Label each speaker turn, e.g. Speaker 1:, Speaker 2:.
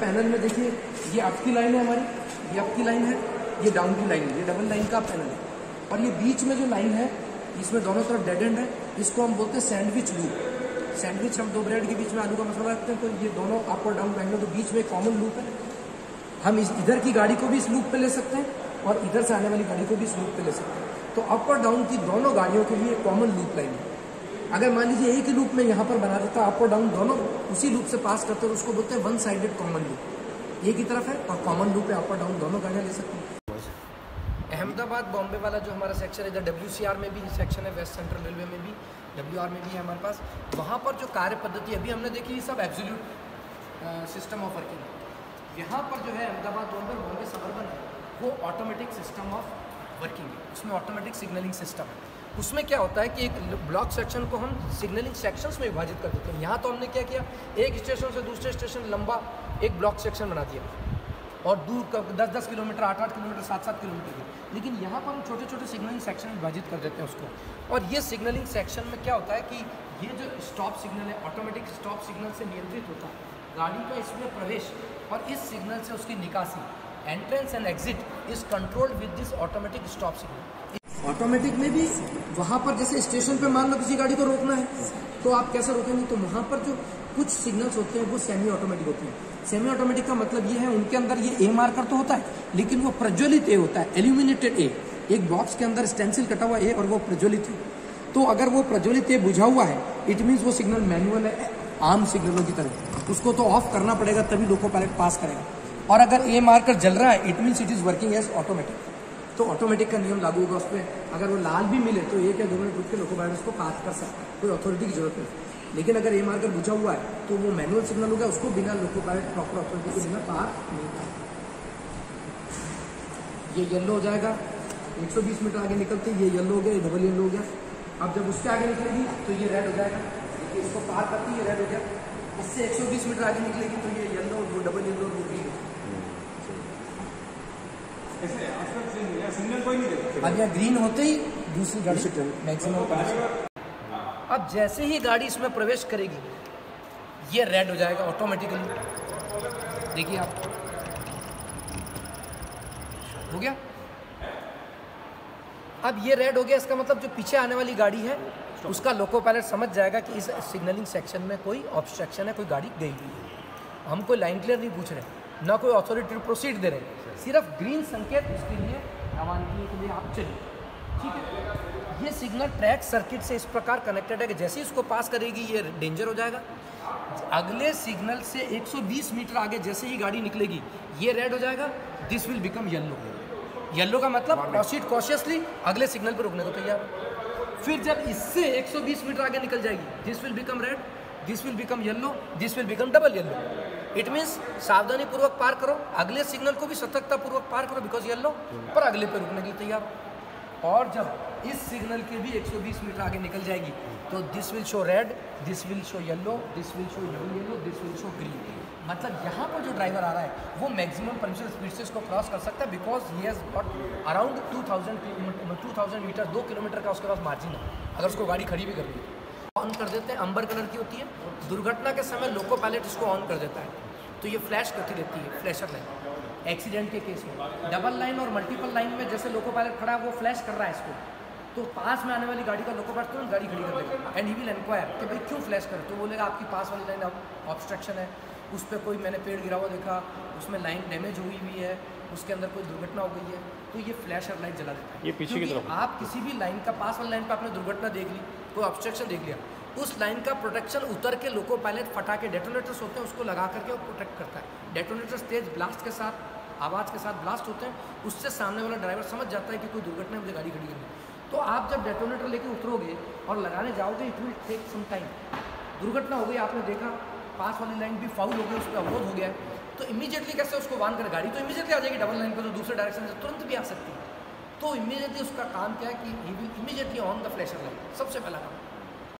Speaker 1: Panel में देखिए, ये अप की लाइन है हमारी, ये अप की लाइन है, ये डाउन की लाइन है, ये डबल लाइन का पैनल है। और ये बीच में जो लाइन है, इसमें दोनों तरफ डेड एंड है, इसको हम बोलते हैं सैंडविच लूप। सैंडविच हम दो ब्रेड के बीच में आलू का मसाला रखते हैं, तो ये दोनों अप और डाउन पैनल के बीच में कॉमन लूप है। हम इधर की गाड़ी को भी इस लूप पे ले सकते हैं और इधर से आने वाली गाड़ी को भी इस लूप पे ले सकते हैं। तो अप और डाउन की दोनों गाड़ियों के लिए कॉमन लूप लाइन है। अगर मान लीजिए एक ही लूप में यहाँ पर बना देता, अप और डाउन दोनों उसी लूप से पास करते हैं, तो उसको बोलते हैं वन साइडेड कॉमन लूप। एक ही तरफ है और कॉमन लूप है, अप और डाउन दोनों गाड़ियाँ ले सकती हैं। अहमदाबाद बॉम्बे वाला जो हमारा सेक्शन है, इधर WCR में भी सेक्शन है, वेस्ट सेंट्रल रेलवे में भी, WR में भी है हमारे पास। वहाँ पर जो कार्य पद्धति अभी हमने देखी, सब एब्सोल्यूट सिस्टम ऑफ वर्किंग। यहाँ पर जो है अहमदाबाद बॉम्बे सबर्बन है, वो ऑटोमेटिक सिस्टम ऑफ वर्किंग है। उसमें ऑटोमेटिक सिग्नलिंग सिस्टम है। उसमें क्या होता है कि एक ब्लॉक सेक्शन को हम सिग्नलिंग सेक्शंस में विभाजित कर देते हैं। यहाँ तो हमने क्या किया, एक स्टेशन से दूसरे स्टेशन लंबा एक ब्लॉक सेक्शन बना दिया और दूर का 10-10 किलोमीटर, 8-8 किलोमीटर, 7-7 किलोमीटर की। लेकिन यहाँ पर हम छोटे छोटे सिग्नलिंग सेक्शन में विभाजित कर देते हैं उसको। और ये सिग्नलिंग सेक्शन में क्या होता है कि ये जो स्टॉप सिग्नल है, ऑटोमेटिक स्टॉप सिग्नल से नियंत्रित होता है गाड़ी का इसमें प्रवेश, और इस सिग्नल से उसकी निकासी, entrance and exit is controlled with this automatic stop signal. Automatic में भी वहाँ पर जैसे स्टेशन पे मान लो किसी गाड़ी को रोकना है, तो आप कैसे रोकेंगे, तो वहाँ पर जो कुछ सिग्नल्स होते हैं वो सेमी ऑटोमेटिक होते हैं। सेमी ऑटोमेटिक का मतलब ये है, उनके अंदर ये ए मार्कर तो होता है, लेकिन वो प्रज्वलित ए होता है, एल्यूमिनेटेड ए। एक बॉक्स के अंदर स्टेंसिल कटा हुआ ए और वो प्रज्वलित है। तो अगर वो प्रज्वलित ए बुझा हुआ है, इट मीन्स वो सिग्नल मैनुअल है, आम सिग्नलों की तरह। उसको तो ऑफ करना पड़ेगा, तभी लोको पायलट पास करेगा। और अगर ए मार्कर जल रहा है, it means it is working as automatic. तो ऑटोमेटिक का नियम लागू होगा उस पर। अगर वो लाल भी मिले तो 1 या 2 मिनट रुक के लोको पायलट उसको पास कर सकता है, कोई अथॉरिटी की जरूरत नहीं। लेकिन अगर ए मार्कर बुझा हुआ है तो वो मैनुअल सिग्नल होगा, उसको बिना लोको पायलट प्रॉपर अथॉरिटी के बिना पार नहीं कर। ये येलो हो जाएगा, 120 मीटर आगे निकलते ये येलो हो गया, ये डबल येलो हो गया। अब जब उसके आगे निकलेगी तो ये रेड हो जाएगा, देखिए इसको पार करती ये रेड हो गया। इससे 120 मीटर आगे निकलेगी तो ये येलो, वो डबल येलो, वो ग्रीन।
Speaker 2: सिग्नल कोई नहीं देता।
Speaker 1: अब यहाँ ग्रीन होते ही दूसरी गाड़ी मैक्सिमम। अब जैसे ही गाड़ी इसमें प्रवेश करेगी, ये रेड हो जाएगा ऑटोमेटिकली। देखिए आप, हो गया। अब ये रेड हो गया, इसका मतलब जो पीछे आने वाली गाड़ी है उसका लोको पायलट समझ जाएगा कि इस सिग्नलिंग सेक्शन में कोई ऑब्स्ट्रक्शन है, कोई गाड़ी गई हुई है। हम कोई लाइन क्लियर नहीं पूछ रहे, ना कोई अथॉरिटी प्रोसीड दे रहे, सिर्फ ग्रीन संकेत उसके लिए रवानगी के लिए आप चलिए, ठीक है। ये सिग्नल ट्रैक सर्किट से इस प्रकार कनेक्टेड है कि जैसे ही इसको पास करेगी ये डेंजर हो जाएगा। अगले सिग्नल से 120 मीटर आगे जैसे ही गाड़ी निकलेगी ये रेड हो जाएगा, this will become yellow. Yellow का मतलब प्रोसीड कॉशियसली, अगले सिग्नल पर रुकने को तैयार। फिर जब इससे 120 मीटर आगे निकल जाएगी, this will become red, this will become yellow, this will become double yellow. It means सावधानी पूर्वक पार करो, अगले सिग्नल को भी सतर्कता पूर्वक पार करो बिकॉज येलो, पर अगले पे रुकने के लिए तैयार। और जब इस सिग्नल के भी 120 मीटर आगे निकल जाएगी तो this will show red, this will show yellow, this will show double yellow, this will show green. मतलब यहाँ पर जो ड्राइवर आ रहा है वो मैक्सिमम परमिशन स्पीड से इसको क्रॉस कर सकता है, because he has got around 2000 metre, 2 kilometre का उसके पास मार्जिन है अगर उसको गाड़ी खड़ी भी करनी है। ऑन कर देते हैं, अंबर कलर की होती है, दुर्घटना के समय लोको पायलट इसको ऑन कर देता है तो ये फ्लैश करती रहती है, फ्लैशर लाइन। एक्सीडेंट के केस में डबल लाइन और मल्टीपल लाइन में जैसे लोको पायलट खड़ा है वो फ्लैश कर रहा है इसको, तो पास में आने वाली गाड़ी का लोको पायलट तुरंत गाड़ी खड़ी कर देगा एंड ही विल इंक्वायर कि भाई क्यों फ्लैश करे, तो बोलेगा आपकी पास वाली लाइन ऑब्स्ट्रक्शन है, उस पर कोई मैंने पेड़ गिरा हुआ देखा, उसमें लाइन डैमेज हुई हुई है, उसके अंदर कोई दुर्घटना हो गई है, तो ये फ्लैशर लाइट जला देता है।
Speaker 2: ये पीछे की तरफ
Speaker 1: आप किसी भी लाइन का पास वाली लाइन पर आपने दुर्घटना देख ली, कोई ऑब्स्ट्रक्शन देख लिया, उस लाइन का प्रोटेक्शन उतर के लोको पायलट फटा के डेटोनेटर्स होते हैं उसको लगा करके वो प्रोटेक्ट करता है। डेटोनेटर्स तेज ब्लास्ट के साथ, आवाज़ के साथ ब्लास्ट होते हैं, उससे सामने वाला ड्राइवर समझ जाता है कि कोई दुर्घटना है, मुझे गाड़ी खड़ी करनी। तो आप जब डेटोनेटर लेके उतरोगे और लगाने जाओगे, it will take some time. दुर्घटना हो गई, आपने देखा पास वाली लाइन भी फाउल हो गई, उस पर अवरोध हो गया है, तो इमीडिएटली कैसे उसको वार्न करे, गाड़ी तो इमीडिएटली आ जाएगी डबल लाइन पर, तो दूसरे डायरेक्शन से तुरंत भी आ सकती है। तो इमीडिएटली उसका काम क्या है कि he will immediately on the flasher light, सबसे पहला काम।